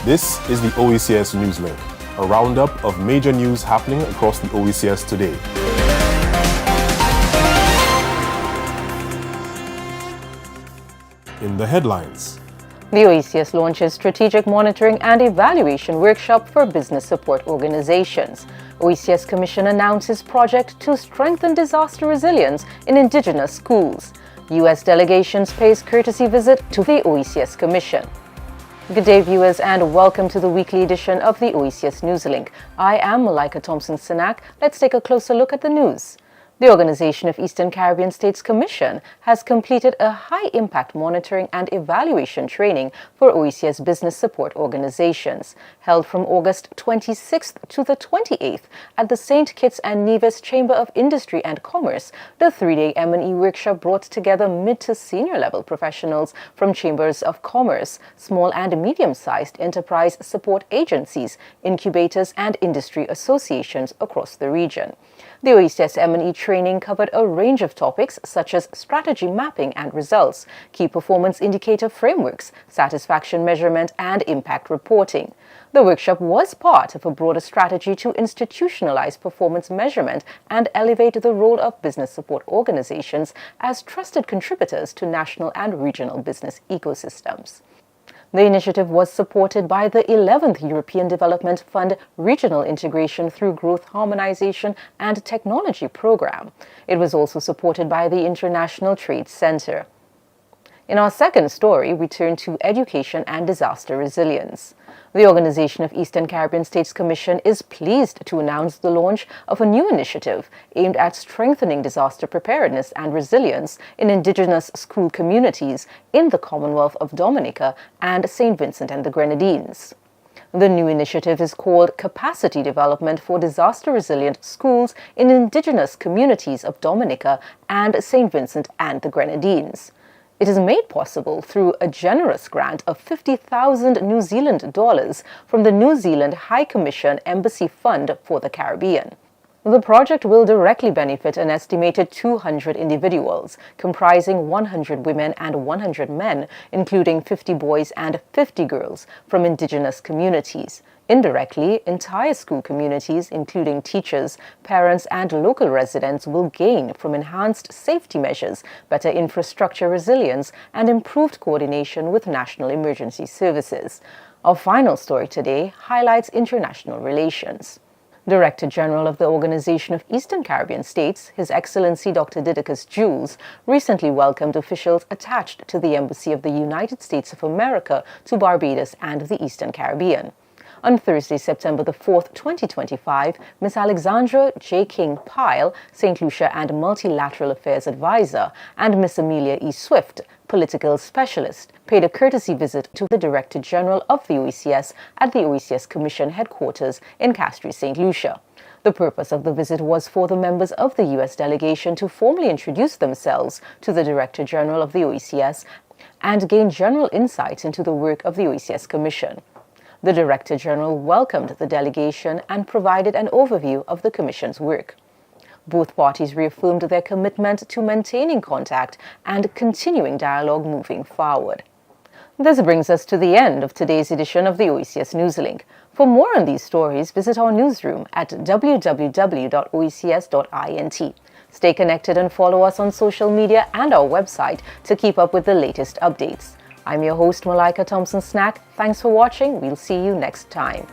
This is the Oecs Newslink, a roundup of major news happening across the Oecs today. In the headlines, the Oecs launches Strategic Monitoring and Evaluation Workshop for Business Support Organizations. Oecs Commission announces project to strengthen disaster resilience in Indigenous schools. U.S. delegations pays courtesy visit to the Oecs Commission. Good day, viewers, and welcome to the weekly edition of the Oecs Newslink. I am Malaika Thompson-Sinak. Let's take a closer look at the news. The Organization of Eastern Caribbean States Commission has completed a high-impact monitoring and evaluation training for Oecs business support organizations, held from August 26th to the 28th at the St. Kitts and Nevis Chamber of Industry and Commerce. The three-day M&E workshop brought together mid to senior-level professionals from chambers of commerce, small and medium-sized enterprise support agencies, incubators, and industry associations across the region. The Oecs M&E training covered a range of topics such as strategy mapping and results, key performance indicator frameworks, satisfaction measurement, and impact reporting. The workshop was part of a broader strategy to institutionalize performance measurement and elevate the role of business support organizations as trusted contributors to national and regional business ecosystems. The initiative was supported by the 11th European Development Fund Regional Integration through Growth Harmonization and Technology Program. It was also supported by the International Trade Center. In our second story, we turn to education and disaster resilience. The Organization of Eastern Caribbean States Commission is pleased to announce the launch of a new initiative aimed at strengthening disaster preparedness and resilience in Indigenous school communities in the Commonwealth of Dominica and St. Vincent and the Grenadines. The new initiative is called Capacity Development for Disaster Resilient Schools in Indigenous Communities of Dominica and St. Vincent and the Grenadines. It is made possible through a generous grant of 50,000 New Zealand dollars from the New Zealand High Commission Embassy Fund for the Caribbean. The project will directly benefit an estimated 200 individuals, comprising 100 women and 100 men, including 50 boys and 50 girls from Indigenous communities. Indirectly, entire school communities, including teachers, parents, and local residents, will gain from enhanced safety measures, better infrastructure resilience, and improved coordination with national emergency services. Our final story today highlights international relations. Director General of the Organization of Eastern Caribbean States, His Excellency Dr. Didacus Jules, recently welcomed officials attached to the Embassy of the United States of America to Barbados and the Eastern Caribbean. On Thursday, September the 4th, 2025, Ms. Alexandra J. King Pyle, St. Lucia and Multilateral Affairs Advisor, and Ms. Amelia E. Swift, Political Specialist, paid a courtesy visit to the Director General of the Oecs at the Oecs Commission headquarters in Castries, St. Lucia. The purpose of the visit was for the members of the U.S. delegation to formally introduce themselves to the Director General of the Oecs and gain general insight into the work of the Oecs Commission. The Director General welcomed the delegation and provided an overview of the Commission's work. Both parties reaffirmed their commitment to maintaining contact and continuing dialogue moving forward. This brings us to the end of today's edition of the Oecs Newslink. For more on these stories, visit our newsroom at www.oecs.int. Stay connected and follow us on social media and our website to keep up with the latest updates. I'm your host, Malaika Thompson-Snack. Thanks for watching. We'll see you next time.